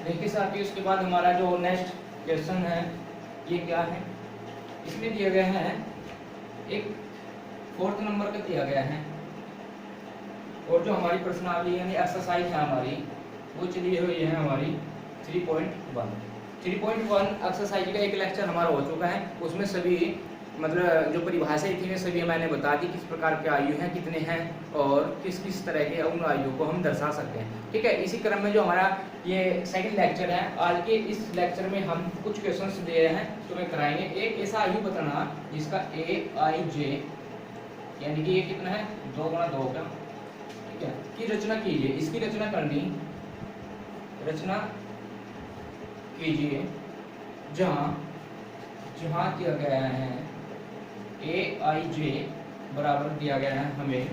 देखिए साथियों, उसके बाद हमारा जो नेक्स्ट क्वेश्चन है ये क्या है, इसमें दिया गया है एक 4th नंबर का दिया गया है, और जो हमारी प्रश्नावली यानी एक्सरसाइज है हमारी वो चली हुई है हमारी 3.1। 3.1 एक्सरसाइज का एक लेक्चर हमारा हो चुका है। उसमें सभी मतलब जो परिभाषाएं थी सभी मैंने बता दी, किस प्रकार के आयु हैं, कितने हैं और किस किस तरह के उन आयु को हम दर्शा सकते हैं। ठीक है, इसी क्रम में जो हमारा ये सेकंड लेक्चर है, आज के इस लेक्चर में हम कुछ क्वेश्चंस दे रहे हैं तुम्हें कराएंगे। एक ऐसा आयु बताना जिसका AIJ यानी कि ये कितना है 2 गुणा 2 का, ठीक है, की रचना कीजिए। इसकी रचना कीजिए जहाँ दिया गया है AIJ बराबर दिया गया है हमें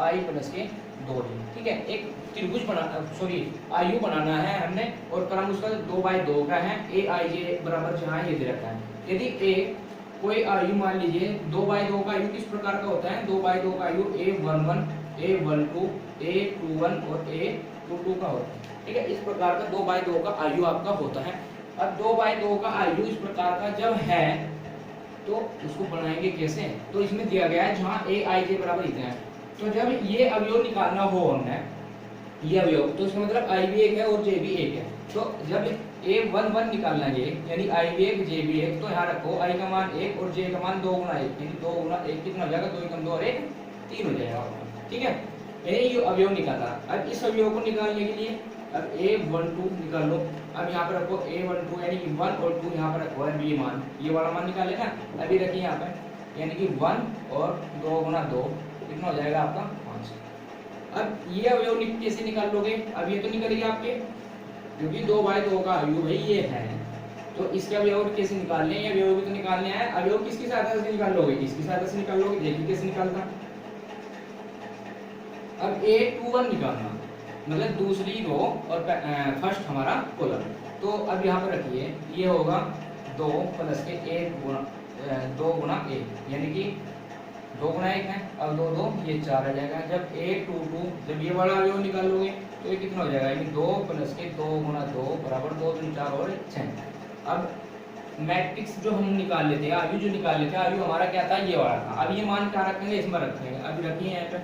I प्लस के 2D। ठीक है, एक त्रिभुज आयु बनाना है हमने और क्रम उसका 2/2 का है। AIJ बराबर जहाँ ये दे रखा है, यदि कोई आयु मान लीजिए 2/2 का आयु किस प्रकार का होता है, 2/2 का आयु A11, A12, A21 और A22 का होता है। ठीक है, इस प्रकार का 2/2 का आयु आपका होता है। अब 2/2 का आयु इस प्रकार का जब है तो उसको बनाएंगे कैसे, तो इसमें दिया गया है जहाँ AIJ बराबर इतना है, तो जब ये अवयव निकालना हो हमने ये अवयव, तो इसका मतलब I भी 1 है और J भी 1 है। तो जब A11 निकालना है यानी I भी 1 J भी 1, तो यहाँ रखो I का मान 1 और J का मान 2 गुना 1, यानी 2 गुना 1 कितना हो जाएगा, 2 एकम 2 और 1 3 हो जाएगा। ठीक है, ये अवयव निकाला। अब इस अवयव को निकालने के लिए अब A12 निकाल लो। अब यहाँ पर रखो A12 यानी कि 1 और 2 यहाँ पर रखो, अब ये मान ये वाला मान निकाले ना, अभी रखिए यहाँ पर, यानी कि 1 और 2 गुना 2 कितना हो जाएगा आपका 5। अब ये अवयव कैसे निकाल लोगे, अब ये तो निकल गया आपके, क्योंकि 2/2 का अवयव भाई ये है, तो इसके अवयव कैसे निकालने हैं, ये अवयव भी तो निकालने हैं। अवयव किसकी सहायता से निकाल लोगे, इसकी सहायता से निकाल लोगे। देखिए कैसे निकालना, अब A21 निकालना मतलब दूसरी रो और फर्स्ट हमारा कॉलम। तो अब यहाँ पर रखिए ये होगा 2 प्लस के 2 गुना 1 यानी कि 2 गुना 1 है, अब 2 2 ये 4 आ जाएगा। जब A22 जब ये वाला अवयव निकालोगे तो ये कितना हो जाएगा, यानी 2 प्लस के 2 गुना 2 बराबर 2 3 4 और 6। अब मैट्रिक्स जो हम निकाल लेते हैं, आयु जो निकाल लेते हैं, आयु हमारा क्या था ये वाला था। अब ये मान क्या रखेंगे, इसमें रखेंगे। अभी रखिए यहाँ पे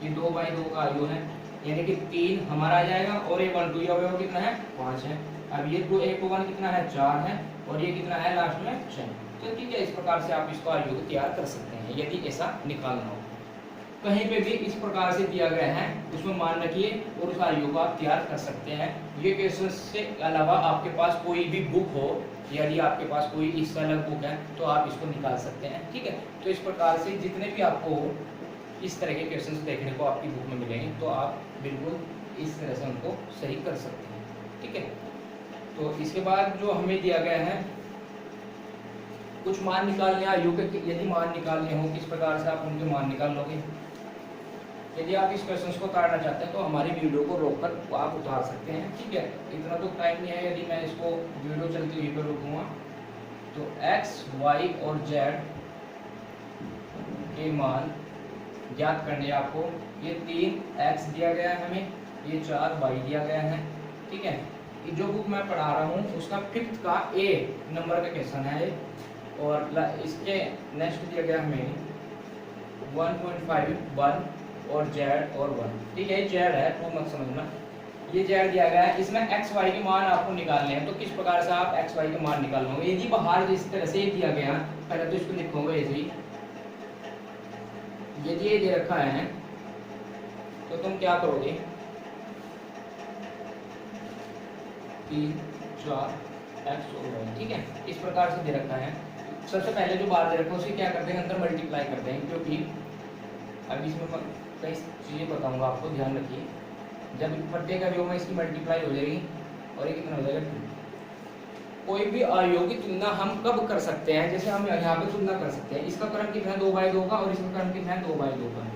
ये 2/2 का आयु है, यानी कि 3 हमारा आ जाएगा और A12 ये अवयव कितना है 5 है। अब ये A21 कितना है 4 है और ये कितना है लास्ट में 6। तो ठीक है, इस प्रकार से आप इसको आयु को तैयार कर सकते हैं यदि ऐसा निकालना हो। कहीं पे भी इस प्रकार से दिया गया है उसमें मान रखिए और उस आयु को आप तैयार कर सकते हैं। ये क्वेश्चन से अलावा आपके पास कोई भी बुक हो, यदि आपके पास कोई इससे अलग बुक है तो आप इसको निकाल सकते हैं। ठीक है, तो इस प्रकार से जितने भी आपको इस तरह के क्वेश्चंस देखने को आपकी बुक में मिलेंगे तो आप बिल्कुल इस तरह से उनको सही कर सकते हैं। ठीक है, तो इसके बाद जो हमें दिया गया है कुछ मान निकालने आयु के, यदि मान निकालने हो किस प्रकार से आप उनके मान निकाल लोगे। यदि आप इस क्वेश्चन को उतारना चाहते हैं तो हमारी वीडियो को रोककर आप उतार सकते हैं। ठीक है, इतना तो टाइम नहीं है, यदि मैं इसको वीडियो चलती हुई पर रोकूंगा तो x, y और z के मान ज्ञात करने आपको। ये 3x दिया गया है हमें, ये 4y दिया गया है। ठीक है, जो बुक मैं पढ़ा रहा हूँ उसका 5th का A नंबर का क्वेश्चन है और इसके नेक्स्ट दिया गया हमें 1.5 1 और z और 1। ठीक है, z है तो मत समझना, ये z दिया गया है। इसमें x y के मान आपको निकालने हैं, तो किस प्रकार से आप x y के मान निकाल लोगे। यदि बाहर जिस तरह से दिया गया, पहले तो इसको लिखोगे ऐसे ही, यदि ये दे रखा है तो तुम क्या करोगे 3 4 x और y। ठीक है, इस प्रकार से दे रखा है। सबसे पहले जो बाहर दे रखा है उसे क्या करते हैं अंदर मल्टीप्लाई करते हैं, क्योंकि अब इसमें कई चीज़ें बताऊंगा आपको, ध्यान रखिए। जब प्रत्येक अवयव में इसकी मल्टीप्लाई हो जाएगी और ये कितना हो जाएगा 2। कोई भी अवयव की तुलना हम कब कर सकते हैं, जैसे हम यहाँ पे तुलना कर सकते हैं, इसका क्रम कितना है 2/2 का और इसका क्रम कितना है 2/2 का।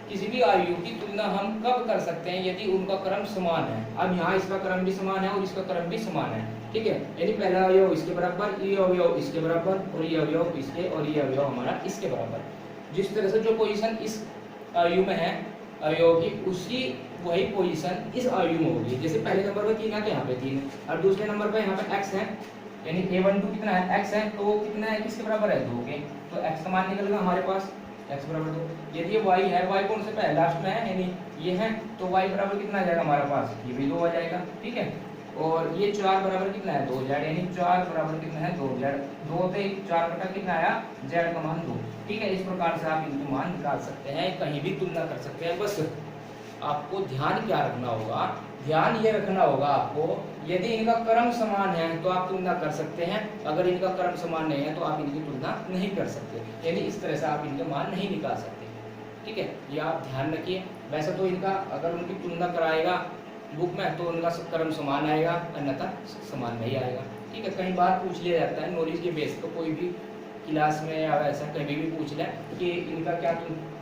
किसी भी आयु की तुलना हम कब कर सकते हैं, यदि उनका क्रम समान है। अब यहाँ इसका क्रम भी समान है और इसका क्रम भी समान है। ठीक है, यानी पहला अवयव इसके बराबर, ये अवयव इसके बराबर और ये अवयव इसके और ये अवयव हमारा इसके बराबर। जिस तरह से जो पोजीशन इस आयु में है अवयव की उसी वही पोजीशन इस अवयव में होगी। जैसे पहले नंबर पे 3 है तो यहाँ पे 3 है, और दूसरे नंबर पे यहाँ पे x है, यानी a12 कितना है x है, तो वो कितना है किसके बराबर है 2 के, तो x का मान निकलेगा हमारे पास x बराबर 2। यदि ये y है, y कौन से पे है लास्ट में है, यानी ये है, तो y बराबर कितना आ जाएगा हमारे पास, ये भी 2 आ जाएगा, ठीक है। और ये 4 बराबर कितना है 2z, यानी 4 बराबर कितना है 2z, 2 पे 4 बटा कितना आया z का मान 2, ठीक है। इस प्रकार से आप इनके मान निकाल सकते हैं, कहीं भी तुलना कर सकते हैं। बस आपको ध्यान क्या रखना होगा, ध्यान ये रखना होगा आपको, यदि इनका क्रम समान है तो आप तुलना कर सकते हैं, अगर इनका क्रम समान नहीं है तो आप इनकी तुलना नहीं कर सकते, यानी इस तरह से आप इनके मान नहीं निकाल सकते, ठीक है। ये आप ध्यान रखिए। वैसे तो इनका अगर उनकी तुलना कराएगा बुक में तो उनका क्रम समान आएगा, अन्यथा समान नहीं आएगा, ठीक है। कई बार पूछ लिया जाता है नॉलेज के बेस पर, कोई भी क्लास में या वैसा कभी भी पूछ लें कि इनका क्या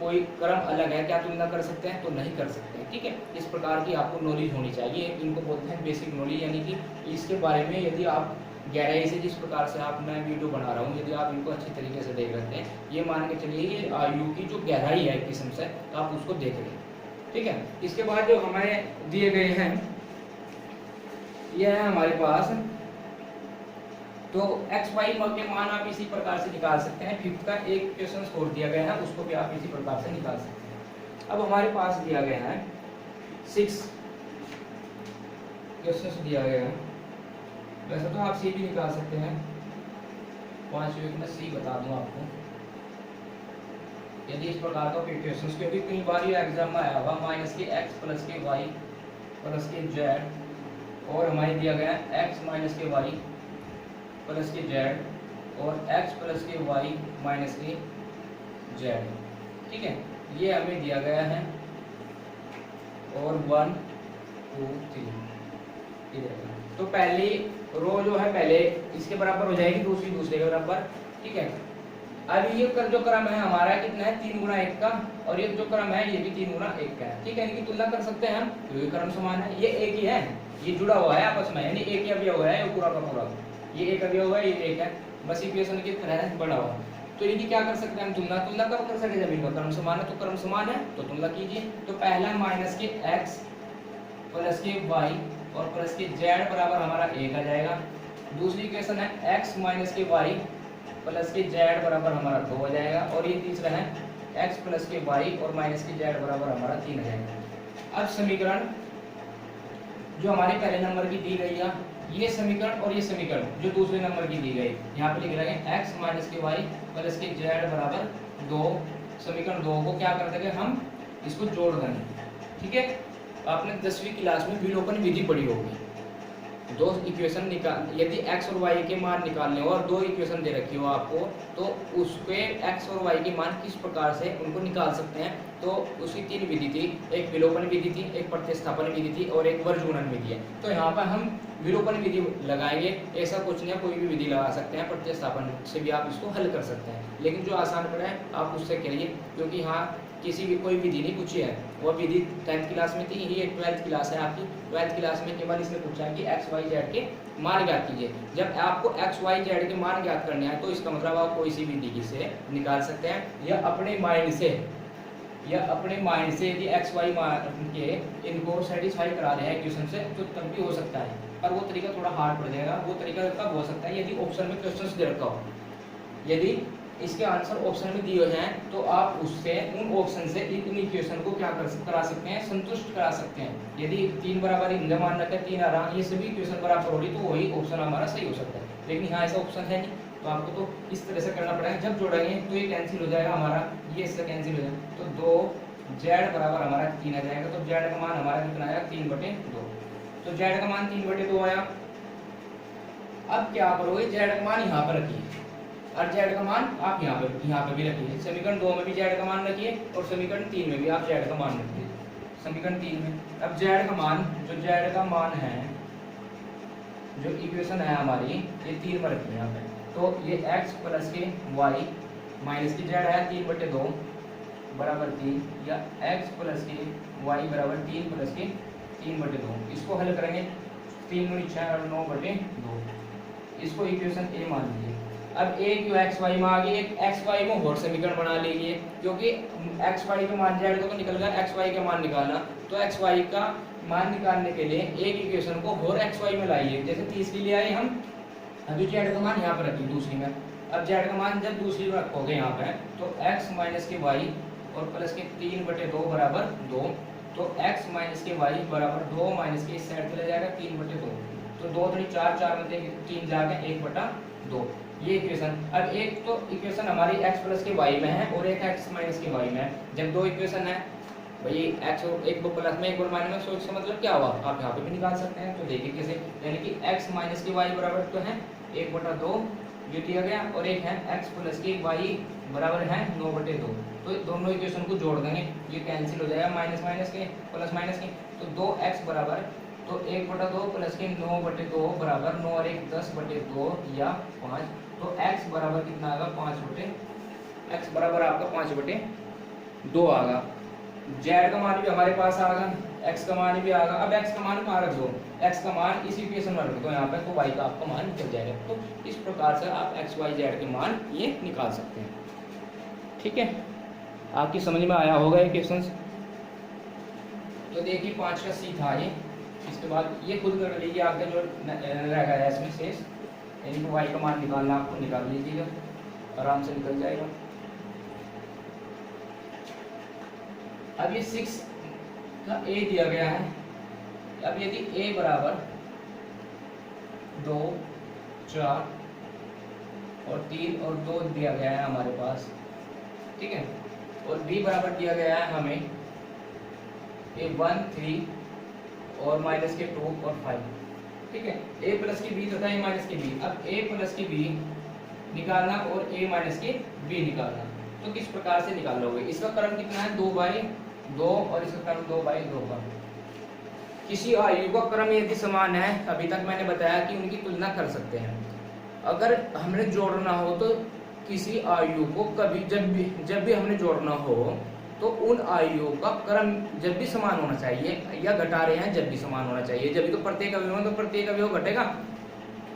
कोई क्रम अलग है, क्या तुलना कर सकते हैं, तो नहीं कर सकते हैं, ठीक है। इस प्रकार की आपको नॉलेज होनी चाहिए, इनको बोलते हैं बेसिक नॉलेज, यानी कि इसके बारे में यदि आप गहराई से, जिस प्रकार से आप मैं वीडियो बना रहा हूँ, यदि आप इनको अच्छी तरीके से देख लेते हैं, ये मान के चलिए ये आयु की जो गहराई है किस्म से, आप उसको देख लें, ठीक है। इसके बाद जो हमें दिए गए हैं ये है हमारे पास, तो x y के मान आप इसी प्रकार से निकाल सकते हैं। फिफ्थ का एक क्वेश्चन और दिया गया है, उसको भी आप इसी प्रकार से निकाल सकते हैं। अब हमारे पास दिया गया है 6 क्वेश्चन दिया गया है, वैसे तो आप सी भी निकाल सकते हैं, 5 में सी बता दूं आपको, यदि इस प्रकार का क्वेश्चन, क्योंकि कई बार ये एग्जाम में आया होगा माइनस के x प्लस के y प्लस के z, और हमारे दिया गया है x माइनस के y प्लस के z और x प्लस के y माइनस के z, ठीक है। ये हमें दिया गया है, और 1 2 3 तो पहली रो जो है पहले इसके बराबर हो जाएगी, दूसरी दूसरे के बराबर, ठीक है। अब ये जो क्रम है हमारा कितना है 3 गुना 1 का, और ये जो क्रम है ये भी 3 गुना 1 का है, ठीक है। इनकी तुलना कर सकते हैं हम, क्योंकि क्रम समान है, ये एक ही है, ये जुड़ा हुआ है आपस में, यानी एक ही अवयव है, ये पूरा का पूरा, ये एक अवयव है, ये एक है, बस इक्वेशन की तरह बना हुआ। तो इनकी क्या कर सकते हैं हम तुलना, तुलना कब कर सकते हैं जब इनका क्रम समान है, तो क्रम समान है तो तुलना कीजिए। तो पहला माइनस के x प्लस के y और प्लस के z बराबर हमारा 1 आ जाएगा। दूसरी इक्वेशन है x माइनस के y प्लस के z बराबर हमारा 2 आ जाएगा, और ये तीसरा है x प्लस के y और माइनस के z बराबर हमारा 3 आ जाएगा। अब समीकरण जो हमारे पहले नंबर की दी गई है, ये समीकरण और ये समीकरण जो दूसरे नंबर की दी गई, यहाँ पे लिख रहे हैं x माइनस के y प्लस के z बराबर 2, समीकरण 2 को क्या कर देंगे हम, इसको जोड़ देंगे, ठीक है। आपने 10वीं क्लास में विलोपन विधि पढ़ी होगी, दो इक्वेशन निकाल, यदि x और y के मान निकालने हो और दो इक्वेशन दे रखी हो आपको, तो उसके x और y के मान किस प्रकार से उनको निकाल सकते हैं, तो उसकी 3 विधि थी, एक विलोपन विधि थी, एक प्रतिस्थापन विधि थी, और एक वर्ग गुणन विधि है। तो यहाँ पर हम विलोपन विधि लगाएंगे, ऐसा कुछ नहीं है, कोई भी विधि लगा सकते हैं, प्रतिस्थापन से भी आप इसको हल कर सकते हैं, लेकिन जो आसान पड़ा है आप उससे करिए, क्योंकि यहाँ किसी भी कोई विधि नहीं पूछी है, वो विधि 10th क्लास में थी, ये 12th क्लास है आपकी, 12th क्लास में केवल इसने पूछा है कि x y z के मान ज्ञात कीजिए। जब आपको x y z के मान ज्ञात करने हैं तो इसका मतलब आप कोई सी विधि से निकाल सकते हैं, या अपने माइंड से यदि x y मान के इनको सेटिस्फाई करा रहे हैं इक्वेशन से, तो तब भी हो सकता है, पर वो तरीका थोड़ा हार्ड पड़ जाएगा। वो तरीका कब हो सकता है, यदि ऑप्शन में क्वेश्चन दे रखा हो, यदि इसके आंसर ऑप्शन में दिए हैं तो आप उससे उन ऑप्शन से इन इक्वेशन को क्या करा सकते हैं, संतुष्ट करा सकते हैं। यदि 3 बराबर इनका मान रखा है 3 आ रहा, ये सभी इक्वेशन बराबर हो रही, तो वही ऑप्शन हमारा सही हो सकता है, लेकिन यहाँ ऐसा ऑप्शन है नहीं, तो आपको तो इस तरह से करना पड़ेगा। जब जोड़ेंगे तो ये कैंसिल हो जाएगा हमारा, ये इससे कैंसिल हो जाएगा, तो 2z बराबर हमारा 3 आ जाएगा। तो z का मान हमारा कितना आया 3/2, तो z का मान 3/2 आया। अब क्या करोगे, z का मान यहाँ पर रखिए और z का मान आप यहाँ पे भी रखिए, समीकरण 2 में भी z का मान रखिए और समीकरण 3 में भी आप z का मान रखिए। समीकरण 3 में अब z का मान, जो z का मान है, जो इक्वेशन है हमारी, ये 3 में रखिए यहाँ पे, तो ये x प्लस के y माइनस की z है 3/2 बराबर 3, या x प्लस के y बराबर 3 प्लस के 3/2, इसको हल करेंगे 3 × 6 और 9/2, इसको इक्वेशन ए मान लीजिए। अब एक जो एक्स वाई में आ गई, एक एक्स वाई में और समीकरण बना लीजिए, क्योंकि एक्स वाई का मान जेड को निकल गया, एक्स वाई का मान निकालना, तो एक्स वाई का मान निकालने के लिए एक इक्वेशन को और एक्स वाई में लाइए। जैसे तीसरी ले आए हम, अभी जेड का मान यहाँ पर रखिए दूसरी में। अब जेड का मान जब दूसरी में रखोगे यहाँ पे, तो एक्स माइनस के वाई और प्लस के 3/2 बराबर 2, तो x माइनस के वाई बराबर 2 माइनस के इस साइड चला जाएगा 3/2, तो 2 3 4, 4 में 3 जाके 1/2, ये इक्वेशन। अब एक तो इक्वेशन हमारी x प्लस के y में है और एक x माइनस के y में है। जब दो इक्वेशन है भाई, x एक प्लस में एक और माइनस में, सो इसका मतलब क्या हुआ, आप यहाँ पे भी निकाल सकते हैं। तो देखिए कैसे, यानी कि x माइनस के y बराबर तो है 1/2 जो दिया गया, और एक है x प्लस के y बराबर है 9/2। तो दोनों इक्वेशन को जोड़ देंगे, ये कैंसिल हो जाएगा, माइनस माइनस के प्लस माइनस के, तो 2x बराबर, तो 1/2 प्लस के 9/2 बराबर 9 और 1 10/2 या 5, तो x बराबर कितना आएगा 5/, x बराबर आपका 5/2 आएगा। z का मान भी हमारे पास आ गया, x का मान भी आ गया। अब x का मान कहाँ रख दो, x का मान इस इक्वेशन में रख दो यहाँ पे, तो y का आपका मान निकल जाएगा। तो इस प्रकार से आप x y z के मान ये निकाल सकते हैं। ठीक है, आपकी समझ में आया होगा ये क्वेश्चंस। तो देखिए 5 का सी था ये, इसके बाद ये खुद कर लीजिए, आपका जो रह गया है इसमें शेष, यानी कि y का मान निकालना, आपको निकाल लीजिएगा, आराम से निकल जाएगा। अब ये 6 का a दिया गया है। अब यदि a बराबर 2 4 और 3 और 2 दिया गया है हमारे पास, ठीक है, और b बराबर दिया गया है हमें a 1 3 और माइनस के 2 और 5, ठीक है, a प्लस की b तथा a माइनस की b। अब a प्लस की b निकालना और a माइनस की b निकालना, तो किस प्रकार से निकाल लोगे। इसका क्रम कितना है 2/2 और इसका क्रम 2/2 का। किसी आयु का क्रम यदि समान है, अभी तक मैंने बताया कि उनकी तुलना कर सकते हैं। अगर हमने जोड़ना हो तो किसी आयु को कभी जब भी हमने जोड़ना हो तो उन आयु का क्रम जब भी समान होना चाहिए, या घटा रहे हैं जब भी समान होना चाहिए, जब भी तो प्रत्येक अवयव में तो प्रत्येक अवयव घटेगा।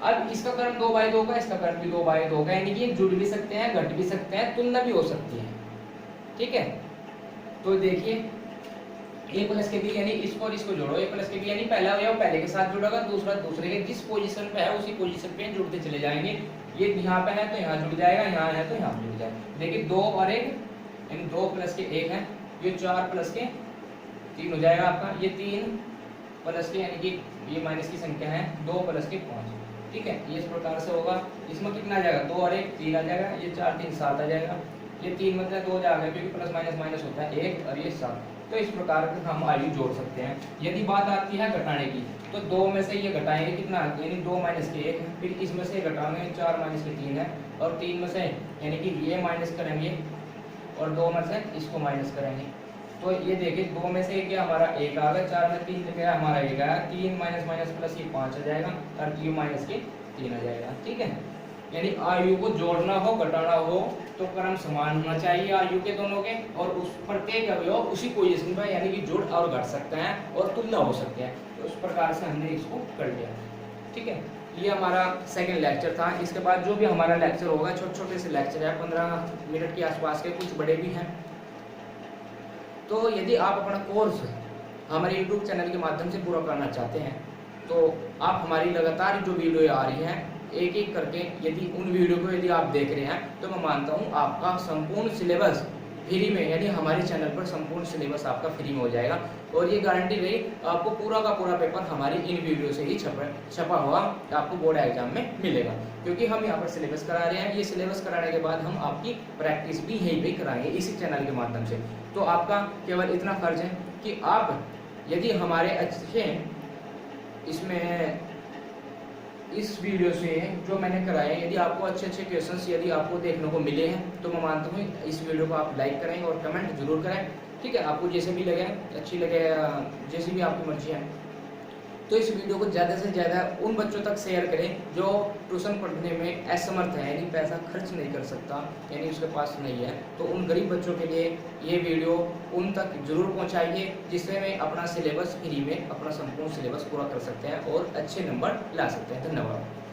अब इसका क्रम 2/2 का, इसका क्रम भी 2/2 का, यानी कि जुड़ भी सकते हैं, घट भी सकते हैं, तुलना भी हो सकती है। ठीक है, तो देखिए a प्लस के b यानी इसको और इसको जोड़ो, a प्लस के b यानी पहला अवयव पहले के साथ जुड़ेगा, दूसरा दूसरे के, जिस पोजीशन पे है उसी पोजीशन पे जुड़ते चले जाएंगे। ये यहाँ पे है तो यहाँ जुड़ जाएगा, यहाँ है तो यहाँ जुड़ जाएगा। देखिए 2 और 1 यानी 2 प्लस के 1 है, ये 4 प्लस के 3 हो जाएगा आपका, ये 3 प्लस के यानी कि ये माइनस की संख्या है 2 प्लस के 5, ठीक है, ये इस प्रकार से होगा। इसमें कितना आ जाएगा 2 और 1 3 आ जाएगा, ये 4 3 7 आ जाएगा, ये 3 मतलब 2 जाएगा क्योंकि प्लस माइनस माइनस होता है 1 और ये 7। तो इस प्रकार के हम आयु जोड़ सकते हैं। यदि बात आती है घटाने की, तो 2 में से ये घटाएंगे कितना, यानी 2 माइनस के 1, फिर इसमें से घटाएंगे 4 माइनस के 3 है, और 3 में से यानी कि ये माइनस करेंगे और 2 में से इसको माइनस करेंगे। तो ये देखिए 2 में से क्या हमारा 1 आ गया, 4 में 3 गया हमारा 1 आया, 3 माइनस माइनस प्लस ये 5 आ जाएगा, और ये माइनस के 3 आ जाएगा। ठीक है, यानी आयु को जोड़ना हो घटाना हो तो क्रम समान होना चाहिए आयु के दोनों के, और उस प्रत्येक अवयव उसी पोजीशन पर यानी कि जुड़ और घट सकते हैं और तुलना हो सकते हैं। तो उस प्रकार से हमने इसको कर लिया। ठीक है, ये हमारा सेकंड लेक्चर था। इसके बाद जो भी हमारा लेक्चर होगा, छोटे छोटे से लेक्चर है, 15 मिनट के आसपास के, कुछ बड़े भी हैं। तो यदि आप अपना कोर्स हमारे YouTube चैनल के माध्यम से पूरा करना चाहते हैं, तो आप हमारी लगातार जो वीडियो आ रही है एक एक करके यदि उन वीडियो को यदि आप देख रहे हैं, तो मैं मानता हूं आपका संपूर्ण सिलेबस फ्री में, यानी हमारे चैनल पर संपूर्ण सिलेबस आपका फ्री में हो जाएगा। और ये गारंटी रही आपको पूरा का पूरा पेपर हमारी इन वीडियो से ही छपा हुआ आपको बोर्ड एग्जाम में मिलेगा, क्योंकि हम यहाँ पर सिलेबस करा रहे हैं। ये सिलेबस कराने के बाद हम आपकी प्रैक्टिस भी यहीं पर कराएंगे इसी चैनल के माध्यम से। तो आपका केवल इतना फर्ज है कि आप यदि हमारे अच्छे इसमें इस वीडियो से जो मैंने कराए, यदि आपको अच्छे अच्छे क्वेश्चंस यदि आपको देखने को मिले हैं, तो मैं मानता हूँ इस वीडियो को आप लाइक करें और कमेंट जरूर करें। ठीक है, आपको जैसे भी लगे, अच्छी लगे, जैसी भी आपकी मर्जी है, तो इस वीडियो को ज़्यादा से ज़्यादा उन बच्चों तक शेयर करें जो ट्यूशन पढ़ने में असमर्थ है, यानी पैसा खर्च नहीं कर सकता, यानी उसके पास नहीं है। तो उन गरीब बच्चों के लिए ये वीडियो उन तक जरूर पहुंचाइए, जिससे वे अपना सिलेबस फ्री में अपना संपूर्ण सिलेबस पूरा कर सकते हैं और अच्छे नंबर ला सकते हैं। धन्यवाद।